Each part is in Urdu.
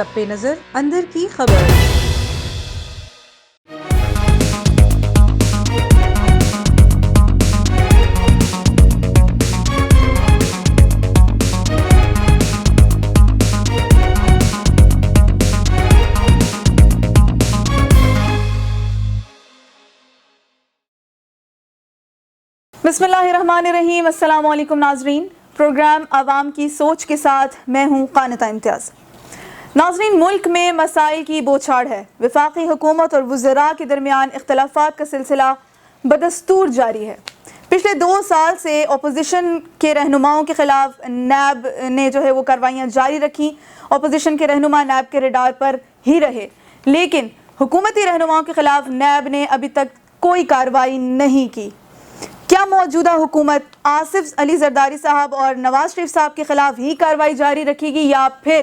سب پہ نظر اندر کی خبر۔ بسم اللہ الرحمن الرحیم۔ السلام علیکم ناظرین، پروگرام عوام کی سوچ کے ساتھ میں ہوں قانتہ امتیاز۔ ناظرین، ملک میں مسائل کی بوچھاڑ ہے۔ وفاقی حکومت اور وزراء کے درمیان اختلافات کا سلسلہ بدستور جاری ہے۔ پچھلے 2 سال سے اپوزیشن کے رہنماؤں کے خلاف نیب نے وہ کارروائیاں جاری رکھیں۔ اپوزیشن کے رہنما نیب کے ریڈار پر ہی رہے، لیکن حکومتی رہنماؤں کے خلاف نیب نے ابھی تک کوئی کارروائی نہیں کی۔ کیا موجودہ حکومت آصف علی زرداری صاحب اور نواز شریف صاحب کے خلاف ہی کارروائی جاری رکھے گی، یا پھر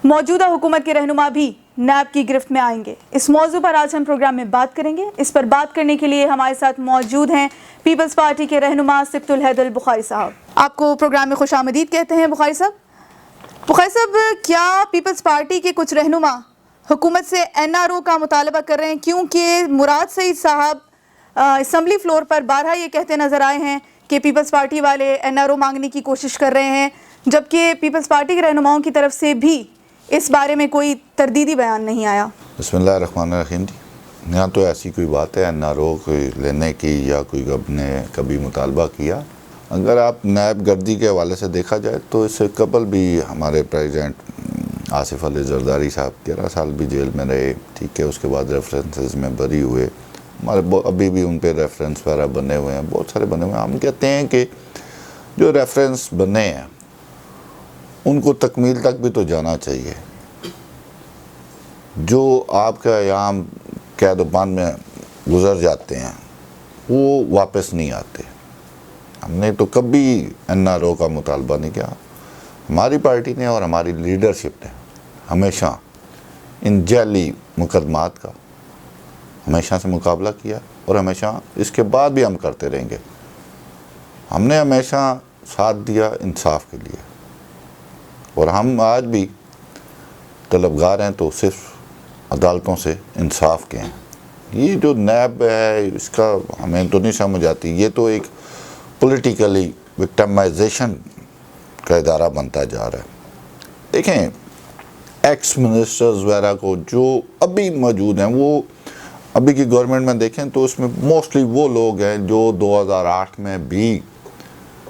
موجودہ حکومت کے رہنما بھی نیب کی گرفت میں آئیں گے؟ اس موضوع پر آج ہم پروگرام میں بات کریں گے۔ اس پر بات کرنے کے لیے ہمارے ساتھ موجود ہیں پیپلز پارٹی کے رہنما سبط الحیدر بخاری صاحب۔ آپ کو پروگرام میں خوش آمدید کہتے ہیں بخاری صاحب۔ بخاری صاحب، کیا پیپلز پارٹی کے کچھ رہنما حکومت سے NRO کا مطالبہ کر رہے ہیں؟ کیونکہ مراد سعید صاحب اسمبلی فلور پر بارہا یہ کہتے نظر آئے ہیں کہ پیپلز پارٹی والے NRO مانگنے کی کوشش کر رہے ہیں، جبکہ پیپلز پارٹی کے رہنماؤں کی طرف سے بھی اس بارے میں کوئی تردیدی بیان نہیں آیا۔ بسم اللہ الرحمن الرحیم۔ یہاں تو ایسی کوئی بات ہے NRO کوئی لینے کی یا کوئی نے کبھی مطالبہ کیا؟ اگر آپ نیب گردی کے حوالے سے دیکھا جائے تو اس سے قبل بھی ہمارے پریزیڈنٹ آصف علی زرداری صاحب 13 سال بھی جیل میں رہے، ٹھیک ہے، اس کے بعد ریفرنسز میں بری ہوئے، ہمارے ابھی بھی ان پہ ریفرنس وغیرہ بنے ہوئے ہیں، بہت سارے بنے ہوئے ہیں۔ ہم کہتے ہیں کہ جو ریفرنس بنے ہیں ان کو تکمیل تک بھی تو جانا چاہیے۔ جو آپ کا ایام قید و بند میں گزر جاتے ہیں وہ واپس نہیں آتے۔ ہم نے تو کبھی NRO کا مطالبہ نہیں کیا۔ ہماری پارٹی نے اور ہماری لیڈرشپ نے ہمیشہ ان جعلی مقدمات کا ہمیشہ سے مقابلہ کیا، اور ہمیشہ اس کے بعد بھی ہم کرتے رہیں گے۔ ہم نے ہمیشہ ساتھ دیا انصاف کے لیے، اور ہم آج بھی طلبگار ہیں تو صرف عدالتوں سے انصاف کے ہیں۔ یہ جو نیب ہے اس کا ہمیں تو نہیں سمجھ آتی، یہ تو ایک پولیٹیکلی وکٹمائزیشن کا ادارہ بنتا جا رہا ہے۔ دیکھیں، ایکس منسٹرز وغیرہ کو جو ابھی موجود ہیں، وہ ابھی کی گورنمنٹ میں دیکھیں تو اس میں موسٹلی وہ لوگ ہیں جو 2008 میں بھی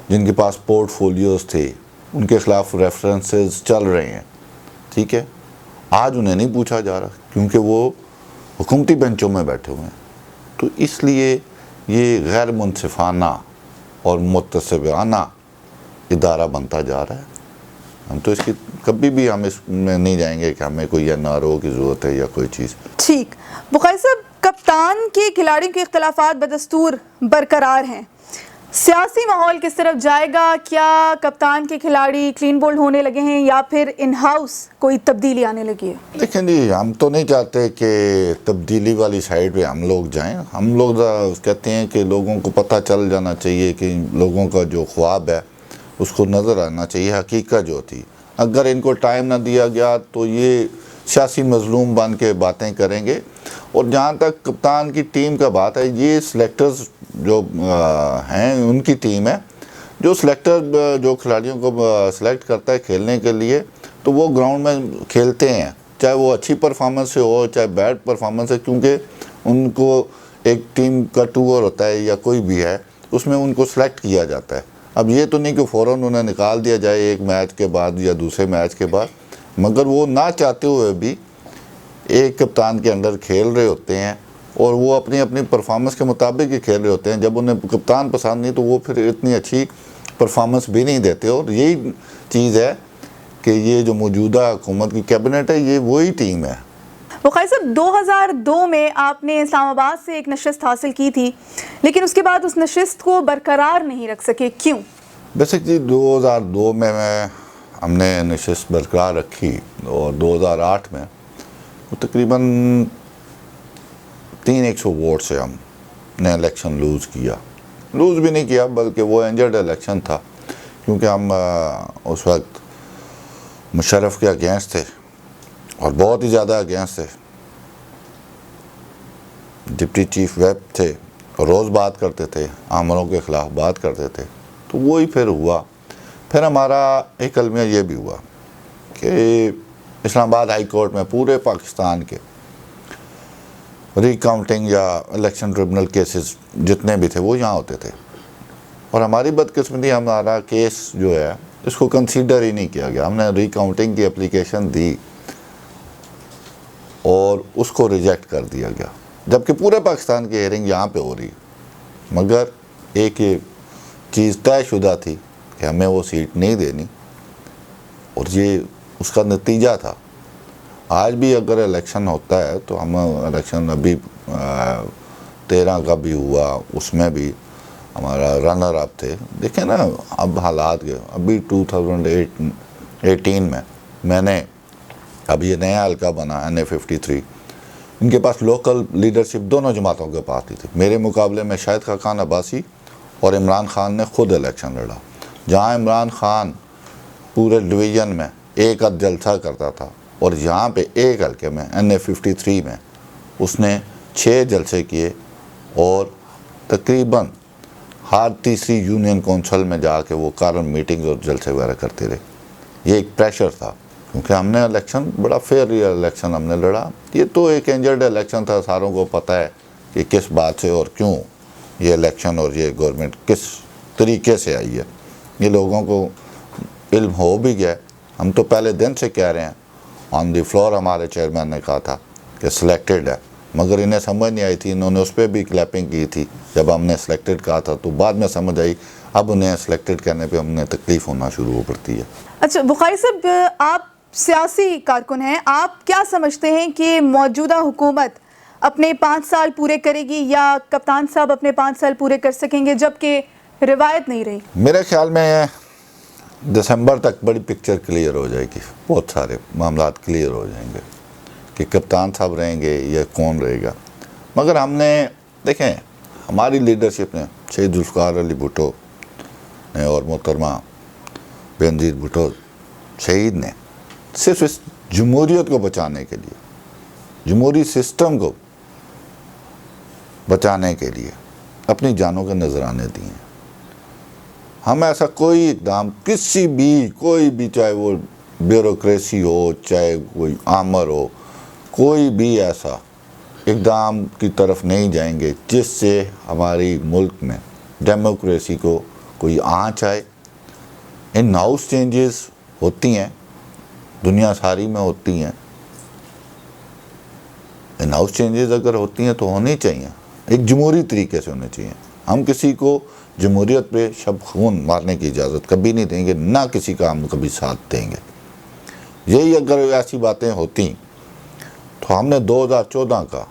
جن کے پاس پورٹ فولیوز تھے، ان کے خلاف ریفرنسز چل رہے ہیں، ٹھیک ہے۔ آج انہیں نہیں پوچھا جا رہا کیونکہ وہ حکومتی بینچوں میں بیٹھے ہوئے ہیں۔ تو اس لیے یہ غیر منصفانہ اور متسبانہ ادارہ بنتا جا رہا ہے۔ ہم تو اس کی کبھی بھی ہم اس میں نہیں جائیں گے کہ ہمیں کوئی NRO کی ضرورت ہے یا کوئی چیز۔ ٹھیک، بخاری صاحب، کپتان کے کھلاڑیوں کے اختلافات بدستور برقرار ہیں، سیاسی ماحول کس طرف جائے گا؟ کیا کپتان کے کھلاڑی کلین بولڈ ہونے لگے ہیں یا پھر ان ہاؤس کوئی تبدیلی آنے لگی ہے؟ دیکھیں جی، ہم تو نہیں چاہتے کہ تبدیلی والی سائڈ پہ ہم لوگ جائیں۔ ہم لوگ کہتے ہیں کہ لوگوں کو پتہ چل جانا چاہیے کہ لوگوں کا جو خواب ہے اس کو نظر آنا چاہیے، حقیقت جو تھی۔ اگر ان کو ٹائم نہ دیا گیا تو یہ سیاسی مظلوم بن کے باتیں کریں گے۔ اور جہاں تک کپتان کی ٹیم کا بات ہے، یہ سلیکٹرز جو ہیں ان کی ٹیم ہے، جو سلیکٹر جو کھلاڑیوں کو سلیکٹ کرتا ہے کھیلنے کے لیے، تو وہ گراؤنڈ میں کھیلتے ہیں، چاہے وہ اچھی پرفارمنس سے ہو چاہے بیڈ پرفارمنس ہے، کیونکہ ان کو ایک ٹیم کا ٹور ہوتا ہے یا کوئی بھی ہے، اس میں ان کو سلیکٹ کیا جاتا ہے۔ اب یہ تو نہیں کہ فوراً انہیں نکال دیا جائے ایک میچ کے بعد یا دوسرے میچ کے بعد، مگر وہ نہ چاہتے ہوئے بھی ایک کپتان کے انڈر کھیل رہے ہوتے ہیں، اور وہ اپنی اپنی پرفارمنس کے مطابق ہی کھیل رہے ہوتے ہیں۔ جب انہیں کپتان پسند نہیں تو وہ پھر اتنی اچھی پرفارمنس بھی نہیں دیتے۔ اور یہی چیز ہے کہ یہ جو موجودہ حکومت کی کیبنٹ ہے، یہ وہی ٹیم ہے۔ بخاری صاحب، 2002 میں آپ نے اسلام آباد سے ایک نشست حاصل کی تھی، لیکن اس کے بعد اس نشست کو برقرار نہیں رکھ سکے، کیوں؟ بیسکلی 2002 میں ہم نے نشست برقرار رکھی، اور 2008 میں تقریباً 300 ووٹ سے ہم نے الیکشن لوز بھی نہیں کیا، بلکہ وہ انجرڈ الیکشن تھا، کیونکہ ہم اس وقت مشرف کے اگینسٹ تھے، اور بہت ہی زیادہ اگینسٹ تھے. ڈپٹی چیف ویب تھے, روز بات کرتے تھے, عاملوں کے خلاف بات کرتے تھے. تو وہی پھر ہوا. پھر ہمارا ایک المیہ یہ بھی ہوا کہ اسلام آباد ہائی کورٹ میں پورے پاکستان کے ری کاؤنٹنگ یا الیکشن ٹریبونل کیسز جتنے بھی تھے وہ یہاں ہوتے تھے. اور ہماری بدقسمتی, ہمارا کیس جو ہے اس کو کنسیڈر ہی نہیں کیا گیا. ہم نے ری کاؤنٹنگ کی اپلیکیشن دی اور اس کو ریجیکٹ کر دیا گیا, جبکہ پورے پاکستان کی ہیئرنگ یہاں پہ ہو رہی. مگر ایک یہ چیز طے شدہ تھی کہ ہمیں وہ سیٹ نہیں دینی, اور یہ اس کا نتیجہ تھا. آج بھی اگر الیکشن ہوتا ہے تو ہم الیکشن ابھی 13 کا بھی ہوا, اس میں بھی ہمارا رنر اپ تھے. دیکھیں نا اب حالات کے, ابھی 2018 میں نے اب یہ نیا حلقہ بنا NA53, ان کے پاس لوکل لیڈرشپ دونوں جماعتوں کے پاس تھی. میرے مقابلے میں شاہد خاقان عباسی اور عمران خان نے خود الیکشن لڑا. جہاں عمران خان پورے ڈویژن میں ایک آدھ جلسہ کرتا تھا, اور یہاں پہ ایک حلقے میں NA53 میں اس نے 6 جلسے کیے, اور تقریباً ہر تیسری یونین کونسل میں جا کے وہ کارن میٹنگز اور جلسے وغیرہ کرتے رہے. یہ ایک پریشر تھا, کیونکہ ہم نے الیکشن بڑا فیئر الیکشن ہم نے لڑا. یہ تو ایک انجرڈ الیکشن تھا, ساروں کو پتہ ہے کہ کس بات سے اور کیوں یہ الیکشن اور یہ گورنمنٹ کس طریقے سے آئی ہے. یہ لوگوں کو علم ہو بھی گیا. ہم تو پہلے دن سے کہہ رہے ہیں, آن دی فلور ہمارے چیئرمین نے کہا تھا کہ سلیکٹڈ ہے, مگر انہیں سمجھ نہیں آئی تھی. انہوں نے اس پہ بھی کلیپنگ کی تھی جب ہم نے سلیکٹڈ کہا تھا, تو بعد میں سمجھ آئی. اب انہیں سلیکٹڈ کہنے پہ ہم نے تکلیف ہونا شروع ہو پڑتی ہے. اچھا بخاری صاحب, آپ سیاسی کارکن ہیں, آپ کیا سمجھتے ہیں کہ موجودہ حکومت اپنے 5 سال پورے کرے گی, یا کپتان صاحب اپنے 5 سال پورے کر سکیں گے, جبکہ روایت نہیں رہی؟ میرے خیال میں دسمبر تک بڑی پکچر کلیئر ہو جائے گی, بہت سارے معاملات کلیئر ہو جائیں گے کہ کپتان صاحب رہیں گے یا کون رہے گا. مگر ہم نے دیکھیں, ہماری لیڈرشپ نے, شہید ذوالفقار علی بھٹو نے اور محترمہ بینظیر بھٹو شہید نے, صرف اس جمہوریت کو بچانے کے لیے, جمہوری سسٹم کو بچانے کے لیے اپنی جانوں کے نذرانے دیے ہیں. ہم ایسا کوئی اقدام کسی بھی, کوئی بھی, چاہے وہ بیوروکریسی ہو, چاہے کوئی آمر ہو, کوئی بھی ایسا اقدام کی طرف نہیں جائیں گے جس سے ہماری ملک میں ڈیموکریسی کو کوئی آنچ آئے. ان ہاؤس چینجز ہوتی ہیں, دنیا ساری میں ہوتی ہیں. ان ہاؤس چینجز اگر ہوتی ہیں تو ہونی چاہیے, ایک جمہوری طریقے سے ہونے چاہیے. ہم کسی کو جمہوریت پہ شب خون مارنے کی اجازت کبھی نہیں دیں گے, نہ کسی کا ہم کبھی ساتھ دیں گے. یہی اگر ایسی باتیں ہوتی تو ہم نے 2014 کا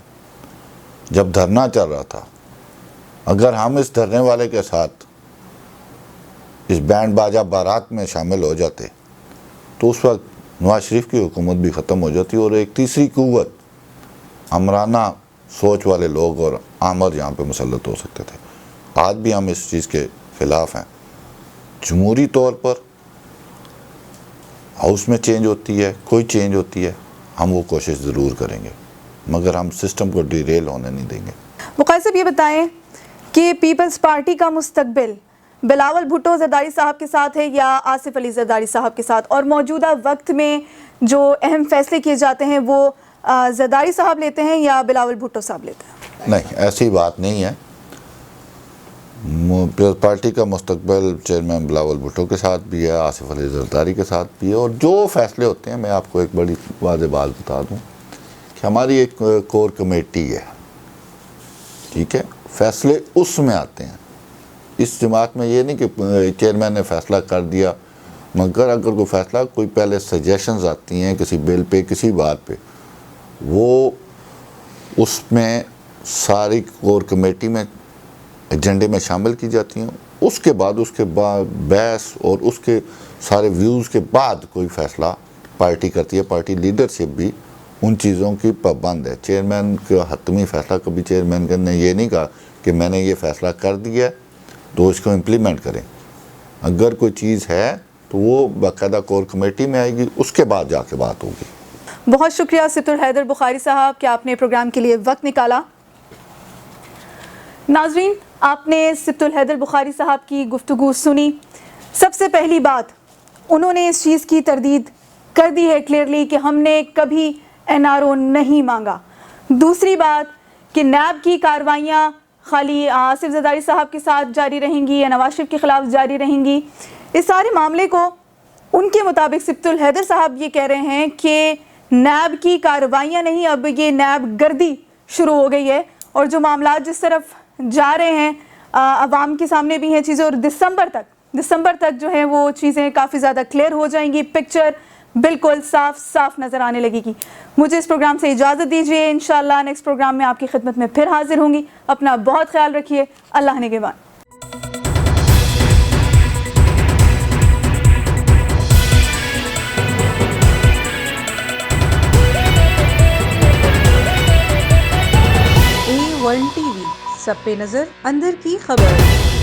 جب دھرنا چل رہا تھا, اگر ہم اس دھرنے والے کے ساتھ اس بینڈ باجا بارات میں شامل ہو جاتے تو اس وقت نواز شریف کی حکومت بھی ختم ہو جاتی, اور ایک تیسری قوت, امرانہ سوچ والے لوگ اور آمر یہاں پہ مسلط ہو سکتے تھے. آج بھی ہم اس چیز کے خلاف ہیں. جمہوری طور پر ہاؤس میں چینج ہوتی ہے, کوئی چینج ہوتی ہے, ہم وہ کوشش ضرور کریں گے, مگر ہم سسٹم کو ڈیریل ہونے نہیں دیں گے. بخاری صاحب یہ بتائیں کہ پیپلز پارٹی کا مستقبل بلاول بھٹو زرداری صاحب کے ساتھ ہے یا آصف علی زرداری صاحب کے ساتھ, اور موجودہ وقت میں جو اہم فیصلے کیے جاتے ہیں وہ زرداری صاحب لیتے ہیں یا بلاول بھٹو صاحب لیتے ہیں؟ نہیں, ایسی بات نہیں ہے. پارٹی کا مستقبل چیئرمین بلاول بھٹو کے ساتھ بھی ہے, آصف علی زرداری کے ساتھ بھی ہے. اور جو فیصلے ہوتے ہیں, میں آپ کو ایک بڑی واضح بات بتا دوں کہ ہماری ایک کور کمیٹی ہے, ٹھیک ہے, فیصلے اس میں آتے ہیں. اس جماعت میں یہ نہیں کہ چیئرمین نے فیصلہ کر دیا, مگر اگر کوئی فیصلہ, کوئی پہلے سجیشنز آتی ہیں کسی بل پہ, کسی بات پہ, وہ اس میں ساری کور کمیٹی میں ایجنڈے میں شامل کی جاتی ہیں. اس کے بعد بحث اور اس کے سارے ویوز کے بعد کوئی فیصلہ پارٹی کرتی ہے. پارٹی لیڈرشپ بھی ان چیزوں کی پابند ہے. چیئرمین کا حتمی فیصلہ کبھی چیئرمین نے یہ نہیں کہا کہ میں نے یہ فیصلہ کر دیا ہے تو اس کو امپلیمنٹ کریں. اگر کوئی چیز ہے تو وہ باقاعدہ کور کمیٹی میں آئے گی, اس کے بعد جا کے بات ہوگی. بہت شکریہ سبت الحیدر بخاری صاحب کہ آپ نے پروگرام کے لیے وقت نکالا. ناظرین، آپ نے سبت الحیدر بخاری صاحب کی گفتگو سنی. سب سے پہلی بات، انہوں نے اس چیز کی تردید کر دی ہے کلیئرلی کہ ہم نے کبھی NRO نہیں مانگا. دوسری بات کہ نیب کی کارروائیاں خالی آصف زرداری صاحب کے ساتھ جاری رہیں گی یا نواز شریف کے خلاف جاری رہیں گی. اس سارے معاملے کو ان کے مطابق سبت الحیدر صاحب یہ کہہ رہے ہیں کہ نیب کی کارروائیاں نہیں، اب یہ نیب گردی شروع ہو گئی ہے، اور جو معاملات جس طرف جا رہے ہیں عوام کے سامنے بھی ہیں چیزیں، اور دسمبر تک جو ہے وہ چیزیں کافی زیادہ کلیئر ہو جائیں گی، پکچر بالکل صاف نظر آنے لگے گی. مجھے اس پروگرام سے اجازت دیجیے، انشاءاللہ نیکسٹ پروگرام میں آپ کی خدمت میں پھر حاضر ہوں گی. اپنا بہت خیال رکھیے. اللہ نگہبان. A1 TV، سب پہ نظر، اندر کی خبر.